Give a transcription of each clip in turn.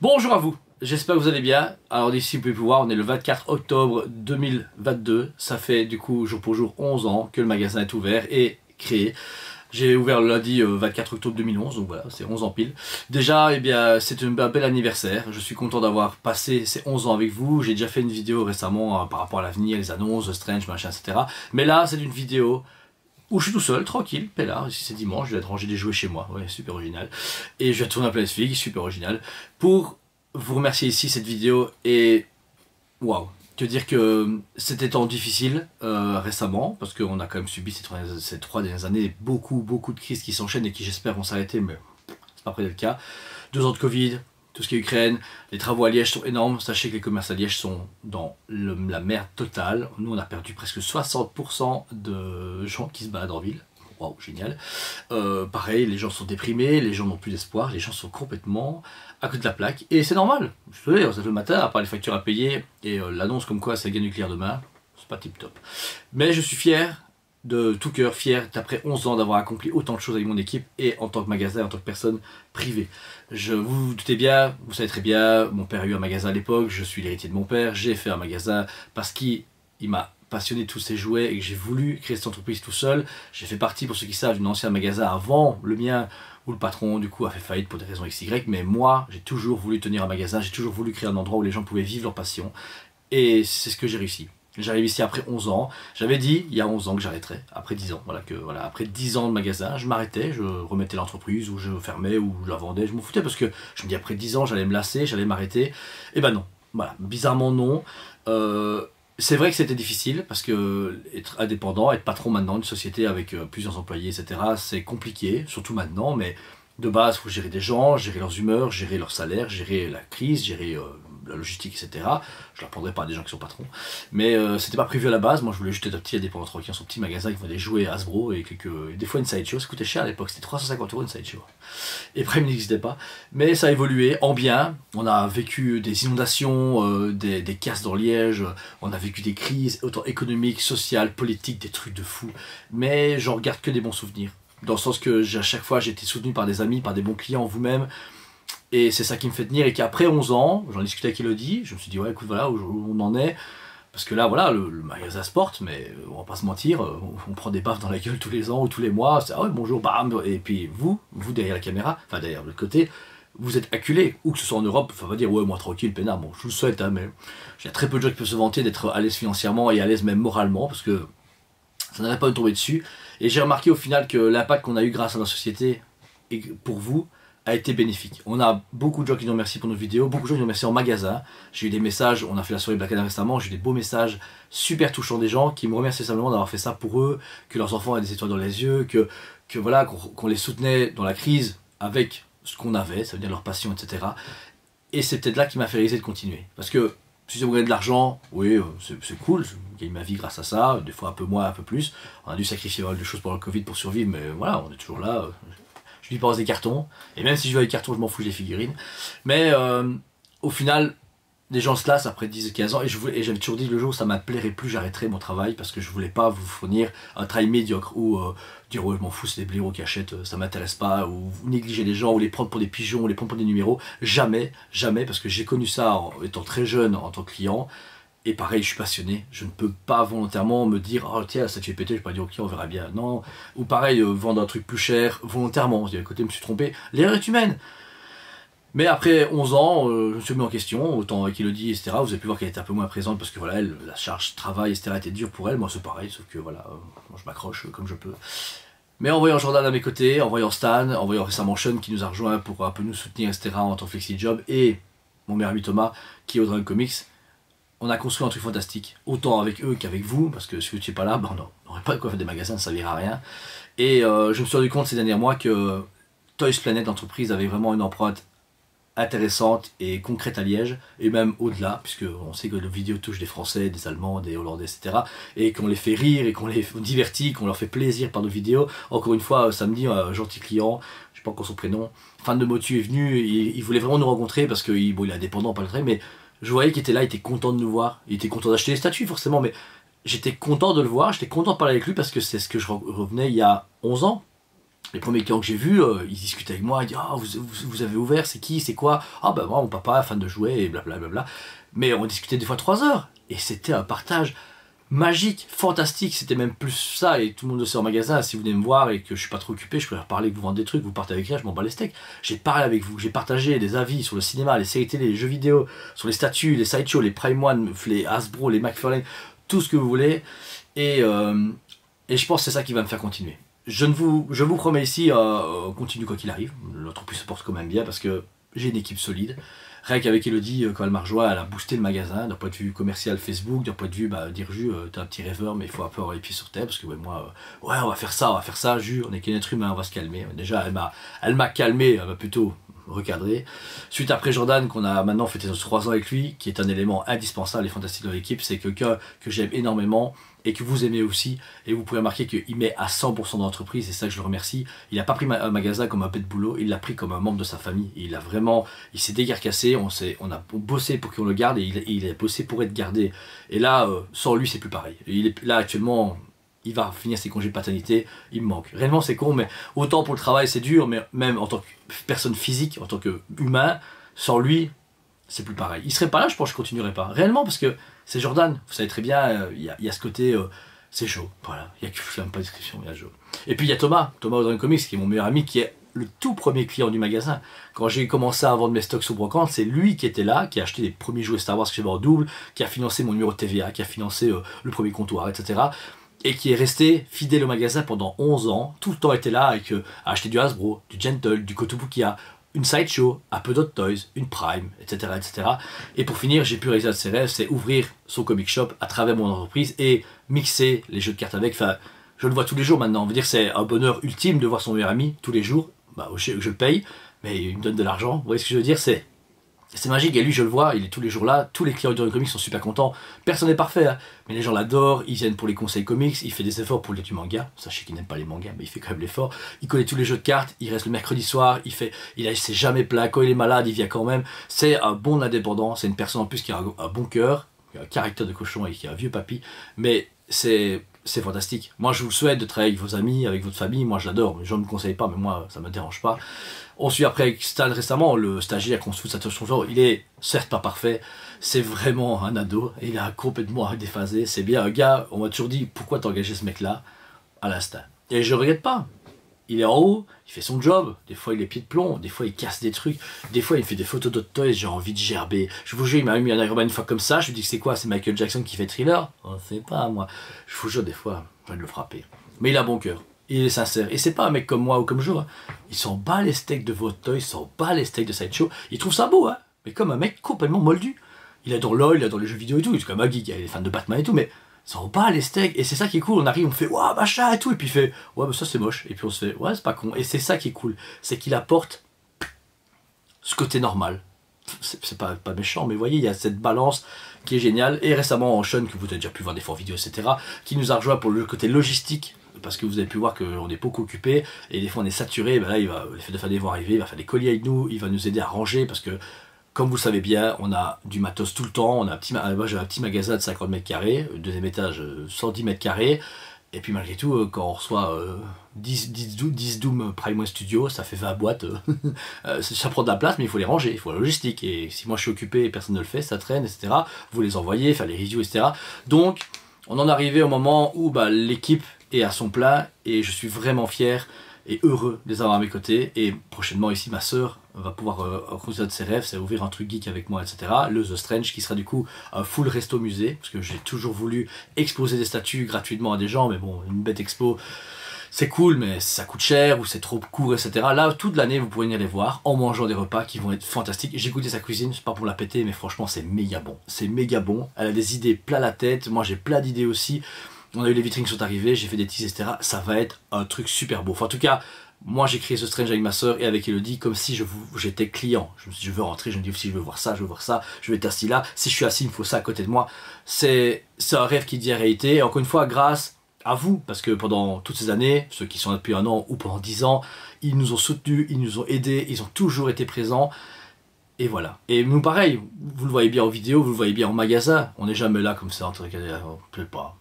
Bonjour à vous, j'espère que vous allez bien. Alors d'ici vous pouvez voir, on est le 24 octobre 2022. Ça fait du coup jour pour jour 11 ans que le magasin est ouvert et créé. J'ai ouvert le lundi 24 octobre 2011, donc voilà, c'est 11 ans pile. Déjà, eh bien, c'est un bel anniversaire. Je suis content d'avoir passé ces 11 ans avec vous. J'ai déjà fait une vidéo récemment par rapport à l'avenir, les annonces, Strange, machin, etc. Mais là, c'est une vidéo où je suis tout seul, tranquille, peinard. Ici c'est dimanche, je vais ranger des jouets chez moi, ouais, super original. Et je vais tourner un PlayStation, super original. Pour vous remercier ici, cette vidéo, et waouh, te dire que c'était temps difficile récemment, parce qu'on a quand même subi ces trois dernières années beaucoup de crises qui s'enchaînent et qui j'espère vont s'arrêter, mais c'est pas près d'être le cas. 2 ans de Covid, tout ce qui est Ukraine, les travaux à Liège sont énormes. Sachez que les commerces à Liège sont dans la merde totale. Nous on a perdu presque 60% de gens qui se baladent en ville. Waouh, génial. Pareil, les gens sont déprimés, les gens n'ont plus d'espoir, les gens sont complètement à côté de la plaque. Et c'est normal. Je te dis, ça fait le matin, à part les factures à payer et l'annonce comme quoi c'est la guerre nucléaire demain, c'est pas tip top. Mais je suis fier, de tout cœur, fier d'après 11 ans d'avoir accompli autant de choses avec mon équipe et en tant que magasin, en tant que personne privée. Vous vous doutez bien, vous savez très bien, mon père a eu un magasin à l'époque, je suis l'héritier de mon père, j'ai fait un magasin parce qu'il m'a passionné de tous ces jouets et que j'ai voulu créer cette entreprise tout seul. J'ai fait partie, pour ceux qui savent, d'un ancien magasin avant le mien où le patron du coup a fait faillite pour des raisons XY, mais moi j'ai toujours voulu tenir un magasin, j'ai toujours voulu créer un endroit où les gens pouvaient vivre leur passion et c'est ce que j'ai réussi. J'arrive ici après 11 ans. J'avais dit il y a 11 ans que j'arrêterais, après 10 ans. Voilà, après 10 ans de magasin, je m'arrêtais, je remettais l'entreprise, ou je fermais, ou je la vendais, je m'en foutais parce que je me dis après 10 ans, j'allais me lasser, j'allais m'arrêter. Et ben non, voilà, bizarrement non. C'est vrai que c'était difficile parce que être indépendant, être patron maintenant d'une société avec plusieurs employés, etc., c'est compliqué, surtout maintenant, mais de base, il faut gérer des gens, gérer leurs humeurs, gérer leur salaire, gérer la crise, gérer la logistique, etc. Je ne l'apprendrai pas à des gens qui sont patrons. Mais c'était pas prévu à la base. Moi, je voulais juste être un petit indépendant tranquille, son petit magasin qui vendait jouer Hasbro et des fois une sideshow. Ça coûtait cher à l'époque, c'était 350 € une sideshow. Et Prime n'existait pas. Mais ça a évolué en bien. On a vécu des inondations, des casses dans Liège. On a vécu des crises, autant économiques, sociales, politiques, des trucs de fou. Mais j'en regarde que des bons souvenirs. Dans le sens que à chaque fois j'ai été soutenu par des amis, par des bons clients, vous-même. Et c'est ça qui me fait tenir. Et qu'après 11 ans, j'en discutais avec Elodie, je me suis dit ouais écoute voilà où on en est. Parce que là voilà, le magasin se porte, mais on va pas se mentir, on prend des baffes dans la gueule tous les ans ou tous les mois, c'est ah ouais bonjour, bam, et puis vous derrière la caméra, enfin derrière l'autre côté, vous êtes acculé, ou que ce soit en Europe, enfin on va dire ouais moi tranquille, peinard, bon je vous le souhaite, hein, mais j'ai très peu de gens qui peuvent se vanter d'être à l'aise financièrement et à l'aise même moralement, parce que ça n'arrête pas de tomber dessus. Et j'ai remarqué au final que l'impact qu'on a eu grâce à la société, et pour vous, a été bénéfique. On a beaucoup de gens qui nous remercient pour nos vidéos, beaucoup de gens qui nous remercient en magasin. J'ai eu des messages, on a fait la soirée Black Anna récemment, j'ai eu des beaux messages super touchants des gens qui me remerciaient simplement d'avoir fait ça pour eux, que leurs enfants aient des étoiles dans les yeux, que voilà, qu'on les soutenait dans la crise avec ce qu'on avait, ça veut dire leur passion, etc. Et c'est peut-être là qui m'a fait réaliser de continuer. Parce que si vous gagnez de l'argent, oui, c'est cool, je gagne ma vie grâce à ça, des fois un peu moins, un peu plus. On a dû sacrifier pas mal de choses pour le Covid pour survivre, mais voilà, on est toujours là. Je lui pense des cartons, et même si je veux des cartons, je m'en fous des figurines. Mais au final, les gens se lassent après 10-15 ans, et j'avais toujours dit le jour où ça m'appellerait plus, j'arrêterais mon travail, parce que je voulais pas vous fournir un travail médiocre, ou dire ouais je m'en fous, c'est des blaireaux qui achètent, ça m'intéresse pas, ou négliger les gens, ou les prendre pour des pigeons, ou les prendre pour des numéros. Jamais, jamais, parce que j'ai connu ça en étant très jeune en tant que client. Et pareil, je suis passionné, je ne peux pas volontairement me dire oh tiens ça te fait péter, je vais pas dire ok on verra bien, non. Ou pareil, vendre un truc plus cher volontairement, je dis à côté je me suis trompé, l'erreur est humaine. Mais après 11 ans, je me suis mis en question, autant avec Elodie, etc. Vous avez pu voir qu'elle était un peu moins présente parce que voilà, elle, la charge travail, etc. était dure pour elle, moi c'est pareil, sauf que voilà, moi, je m'accroche comme je peux. Mais en voyant Jordan à mes côtés, en voyant Stan, en voyant récemment Sean qui nous a rejoint pour un peu nous soutenir, etc. en tant que flexi-job, et mon meilleur ami Thomas qui est au Dragon Comics, on a construit un truc fantastique, autant avec eux qu'avec vous, parce que si vous n'étiez pas là, ben on n'aurait pas de quoi faire des magasins, ça ne servirait à rien. Et je me suis rendu compte ces derniers mois que Toys Planet, l'entreprise, avait vraiment une empreinte intéressante et concrète à Liège, et même au-delà, puisque on sait que nos vidéos touchent des Français, des Allemands, des Hollandais, etc. Et qu'on les fait rire, et qu'on les divertit, qu'on leur fait plaisir par nos vidéos. Encore une fois, samedi, un gentil client, je ne sais pas encore son prénom, fan de Motu est venu, il voulait vraiment nous rencontrer, parce qu'il bon, il est indépendant, pas le trait, mais je voyais qu'il était là, il était content de nous voir, il était content d'acheter les statues forcément, mais j'étais content de le voir, j'étais content de parler avec lui parce que c'est ce que je revenais il y a 11 ans. Les premiers clients que j'ai vus, ils discutaient avec moi, ils disaient « Ah, vous avez ouvert, c'est qui, c'est quoi ?»« Ah ben moi, mon papa, fan de jouets, et blablabla. » Mais on discutait des fois 3 heures, et c'était un partage magique, fantastique, c'était même plus ça, et tout le monde le sait en magasin, si vous venez me voir et que je suis pas trop occupé, je préfère parler que vous vendez des trucs, vous partez avec rien, je m'en bats les steaks. J'ai parlé avec vous, j'ai partagé des avis sur le cinéma, les séries télé, les jeux vidéo, sur les statues, les sideshows, les Prime One, les Hasbro, les McFarlane, tout ce que vous voulez, et je pense que c'est ça qui va me faire continuer. Je vous promets ici, on continue quoi qu'il arrive, l'entreprise se porte quand même bien parce que j'ai une équipe solide. Rien qu'avec Elodie, quand elle m'a rejoint, elle a boosté le magasin d'un point de vue commercial Facebook, d'un point de vue, dire Jus, t'es un petit rêveur, mais il faut un peu avoir les pieds sur terre, parce que ouais, moi, ouais, on va faire ça, Jus, on est qu'un être humain, on va se calmer. Déjà, elle m'a calmé, elle m'a plutôt recadré. Suite après Jordan, qu'on a maintenant fêté nos 3 ans avec lui, qui est un élément indispensable et fantastique dans l'équipe, c'est quelqu'un que j'aime énormément et que vous aimez aussi, et vous pouvez remarquer qu'il met à 100% dans l'entreprise, et ça que je le remercie. Il n'a pas pris un magasin comme un pet de boulot, il l'a pris comme un membre de sa famille, et il s'est décarcassé, on a bossé pour qu'on le garde, et il a bossé pour être gardé, et là, sans lui c'est plus pareil. Là actuellement, il va finir ses congés de paternité, il me manque. Réellement c'est con, mais autant pour le travail c'est dur, mais même en tant que personne physique, en tant qu'humain, sans lui, c'est plus pareil. Il serait pas là, je pense que je continuerai pas. Réellement, parce que c'est Jordan, vous savez très bien, il y a ce côté, c'est chaud, voilà, il y a que je n'aime pas de description, il y a chaud. Et puis il y a Thomas Odrin Comics, qui est mon meilleur ami, qui est le tout premier client du magasin. Quand j'ai commencé à vendre mes stocks sur Brocante, c'est lui qui était là, qui a acheté les premiers jouets Star Wars que j'avais en double, qui a financé mon numéro de TVA, qui a financé le premier comptoir, etc. Et qui est resté fidèle au magasin pendant 11 ans, tout le temps était là, avec, à acheter du Hasbro, du Gentle, du Kotobukiya, une sideshow, un peu d'autres toys, une Prime, etc., etc. Et pour finir, j'ai pu réaliser un de ses rêves, c'est ouvrir son comic shop à travers mon entreprise et mixer les jeux de cartes avec. Enfin, je le vois tous les jours maintenant. On veut dire que c'est un bonheur ultime de voir son meilleur ami tous les jours. Bah, je le paye, mais il me donne de l'argent. Vous voyez ce que je veux dire? C'est magique, et lui je le vois, il est tous les jours là, tous les clients de comics sont super contents, personne n'est parfait, hein, mais les gens l'adorent, ils viennent pour les conseils comics, il fait des efforts pour lire du manga, sachez qu'il n'aime pas les mangas, mais il fait quand même l'effort, il connaît tous les jeux de cartes, il reste le mercredi soir, il s'est jamais plaint, quand il est malade, il vient quand même, c'est un bon indépendant, c'est une personne en plus qui a un bon cœur, qui a un caractère de cochon et qui est un vieux papy, mais c'est fantastique. Moi je vous souhaite de travailler avec vos amis, avec votre famille, moi je l'adore, les gens ne me conseillent pas, mais moi ça me dérange pas. On suit après avec Stan récemment, le stagiaire qu'on se fout de sa il est certes pas parfait, c'est vraiment un ado, il a complètement déphasé, c'est bien un gars, on m'a toujours dit pourquoi t'as engagé ce mec là à l'instant. Et je regrette pas, il est en haut, il fait son job, des fois il est pieds de plomb, des fois il casse des trucs, des fois il fait des photos d'autres toys, j'ai envie de gerber. Je vous jure, il m'a mis un Iron Man une fois comme ça, je lui dis que c'est quoi, c'est Michael Jackson qui fait Thriller? On sait pas moi, je vous jure des fois, je vais le frapper. Mais il a bon cœur. Il est sincère. Et c'est pas un mec comme moi ou comme Joe. Hein. Il s'en bat les steaks de votre toy, il s'en bat les steaks de Sideshow. Il trouve ça beau, hein. Mais comme un mec complètement moldu. Il adore LOL, il adore les jeux vidéo et tout. Il est comme un geek, il est fan de Batman et tout. Mais il s'en bat les steaks. Et c'est ça qui est cool. On arrive, on fait waouh, machin et tout. Et puis il fait ouais, bah ça c'est moche. Et puis on se fait ouais, c'est pas con. Et c'est ça qui est cool. C'est qu'il apporte ce côté normal. C'est pas méchant, mais vous voyez, il y a cette balance qui est géniale. Et récemment, Sean, que vous avez déjà pu voir des fois en vidéo, etc., qui nous a rejoint pour le côté logistique. Parce que vous avez pu voir qu'on est beaucoup occupé et des fois on est saturé, ben là il va les faire des voix arriver, il va faire des colis avec nous, il va nous aider à ranger parce que comme vous le savez bien, on a du matos tout le temps, moi j'ai un petit magasin de 50 mètres carrés, deuxième étage 110 mètres carrés, et puis malgré tout quand on reçoit 10 Doom Prime One Studio, ça fait 20 boîtes, ça prend de la place mais il faut les ranger, il faut la logistique, et si moi je suis occupé et personne ne le fait, ça traîne, etc. Vous les envoyez, faire les reviews, etc. Donc on en est arrivé au moment où l'équipe est à son plein et je suis vraiment fier et heureux de les avoir à mes côtés. Et prochainement ici ma soeur va pouvoir causer de ses rêves, c'est ouvrir un truc geek avec moi, etc. Le The Strange qui sera du coup un full resto musée, parce que j'ai toujours voulu exposer des statues gratuitement à des gens, mais bon, une bête expo c'est cool mais ça coûte cher ou c'est trop court, etc. Là toute l'année vous pourrez venir les voir en mangeant des repas qui vont être fantastiques. J'ai goûté sa cuisine, c'est pas pour la péter mais franchement c'est méga bon, c'est méga bon. Elle a des idées plein la tête, moi j'ai plein d'idées aussi. On a eu les vitrines qui sont arrivées, j'ai fait des teas, etc. Ça va être un truc super beau. Enfin, en tout cas, moi j'ai créé ce Strange avec ma soeur et avec Elodie comme si j'étais client. Je me suis dit, je veux rentrer, je me dis si je veux voir ça, je veux voir ça, je vais être assis là. Si je suis assis, il me faut ça à côté de moi. C'est un rêve qui devient réalité. Et encore une fois, grâce à vous, parce que pendant toutes ces années, ceux qui sont là depuis 1 an ou pendant 10 ans, ils nous ont soutenus, ils nous ont aidés, ils ont toujours été présents. Et voilà. Et nous pareil, vous le voyez bien en vidéo, vous le voyez bien en magasin. On n'est jamais là comme ça, en tout cas, on ne peut pas.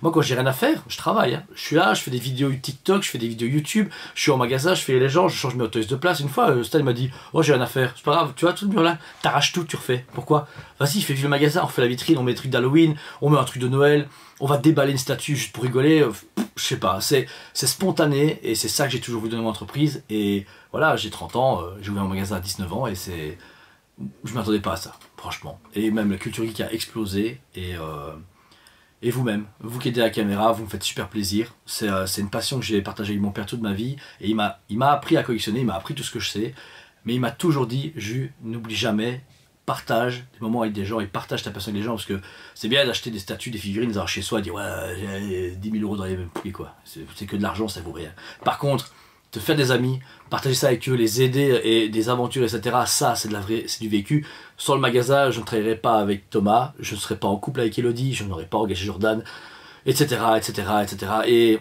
Moi, quand j'ai rien à faire, je travaille. Hein. Je suis là, je fais des vidéos TikTok, je fais des vidéos YouTube, je suis en magasin, je fais les gens, je change mes autobus de place. Une fois, Stan m'a dit, oh, j'ai rien à faire. C'est pas grave, tu vois, tout le mur là, t'arraches tout, tu refais. Pourquoi? Vas-y, fais vivre le magasin, on refait la vitrine, on met des trucs d'Halloween, on met un truc de Noël, on va déballer une statue juste pour rigoler. Je sais pas, c'est spontané et c'est ça que j'ai toujours voulu donner à mon entreprise. Et voilà, j'ai 30 ans, j'ai ouvert mon magasin à 19 ans et c'est. Je m'attendais pas à ça, franchement. Et même la culture geek a explosé et vous-même, vous qui êtes derrière la caméra, vous me faites super plaisir. C'est une passion que j'ai partagée avec mon père toute ma vie. Et il m'a appris à collectionner, il m'a appris tout ce que je sais. Mais il m'a toujours dit, n'oublie jamais, partage des moments avec des gens et partage ta passion avec les gens. Parce que c'est bien d'acheter des statues, des figurines, d'avoir chez soi, dire ouais, j'ai 10 000 € dans les prix, quoi. C'est que de l'argent, ça vaut rien. Par contre, te faire des amis, partager ça avec eux, les aider et des aventures, etc. Ça, c'est du vécu. Sans le magasin, je ne travaillerais pas avec Thomas, je ne serais pas en couple avec Elodie, je n'aurais pas engagé Jordan, etc., etc., etc. Et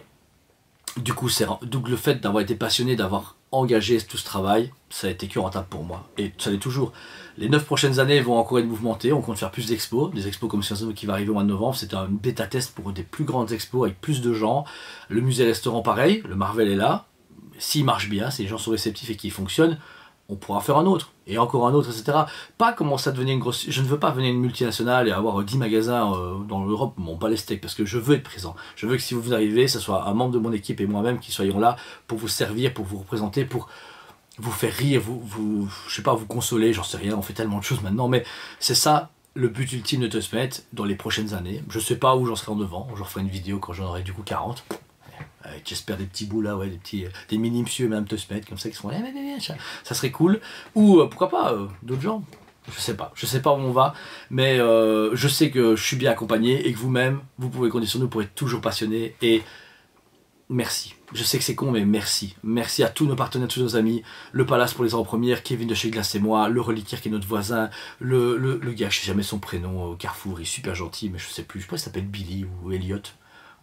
du coup, donc le fait d'avoir été passionné, d'avoir engagé tout ce travail, ça a été que rentable pour moi. Et ça l'est toujours. Les 9 prochaines années vont encore être mouvementées, on compte faire plus d'expos, des expos comme Sciences qui va arriver au mois de novembre, c'est un bêta test pour des plus grandes expos avec plus de gens. Le musée-restaurant pareil, le Marvel est là. S'il marche bien, si les gens sont réceptifs et qu'il fonctionne, on pourra faire un autre, et encore un autre, etc. Pas commencer à devenir une grosse... Je ne veux pas devenir une multinationale et avoir 10 magasins dans l'Europe, mon pas les steaks, parce que je veux être présent. Je veux que si vous arrivez, ce soit un membre de mon équipe et moi-même qui soyons là pour vous servir, pour vous représenter, pour vous faire rire, je sais pas, vous consoler, j'en sais rien, on fait tellement de choses maintenant, mais c'est ça le but ultime de TheSmet dans les prochaines années. Je sais pas où j'en serai en devant, je referai une vidéo quand j'en aurai du coup 40. J'espère des petits bouts là, ouais, des mini monsieur et madame TheSmet comme ça qui seront ça serait cool. Ou pourquoi pas d'autres gens, je sais pas où on va, mais je sais que je suis bien accompagné et que vous-même, vous pouvez compter sur nous pour être toujours passionné. Et merci, je sais que c'est con mais merci. Merci à tous nos partenaires, tous nos amis, le Palace pour les avant-premières, Kevin de chez Glace et moi, le Reliquaire qui est notre voisin, le gars, je sais jamais son prénom au Carrefour, il est super gentil mais je sais plus, je crois qu'il s'appelle Billy ou Elliot,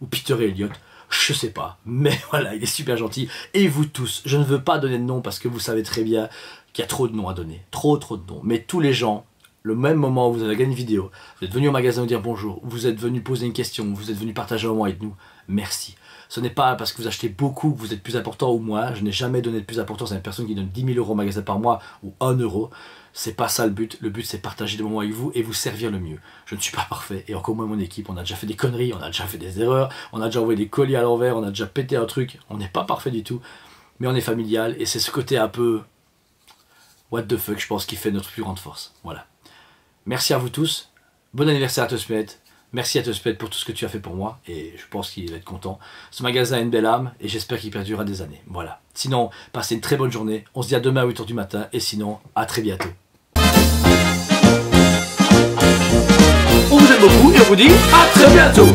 ou Peter et Elliot. Je sais pas, mais voilà, il est super gentil. Et vous tous, je ne veux pas donner de nom parce que vous savez très bien qu'il y a trop de noms à donner. Trop de noms. Mais tous les gens, le même moment où vous avez gagné une vidéo, vous êtes venu au magasin vous dire bonjour, vous êtes venu poser une question, vous êtes venu partager un moment avec nous, merci. Ce n'est pas parce que vous achetez beaucoup que vous êtes plus important ou moi. Je n'ai jamais donné de plus d'importance à une personne qui donne 10 000 € au magasin par mois ou 1 €. C'est pas ça le but. Le but, c'est partager des moments avec vous et vous servir le mieux. Je ne suis pas parfait et encore moins mon équipe. On a déjà fait des conneries, on a déjà fait des erreurs, on a déjà envoyé des colis à l'envers, on a déjà pété un truc. On n'est pas parfait du tout, mais on est familial et c'est ce côté un peu what the fuck, je pense, qui fait notre plus grande force. Voilà. Merci à vous tous. Bon anniversaire à TheSmet. Merci à TheSmet pour tout ce que tu as fait pour moi et je pense qu'il va être content. Ce magasin a une belle âme et j'espère qu'il perdurera des années. Voilà. Sinon, passez une très bonne journée. On se dit à demain à 8 h du matin et sinon, à très bientôt. On vous aime beaucoup et on vous dit à très bientôt.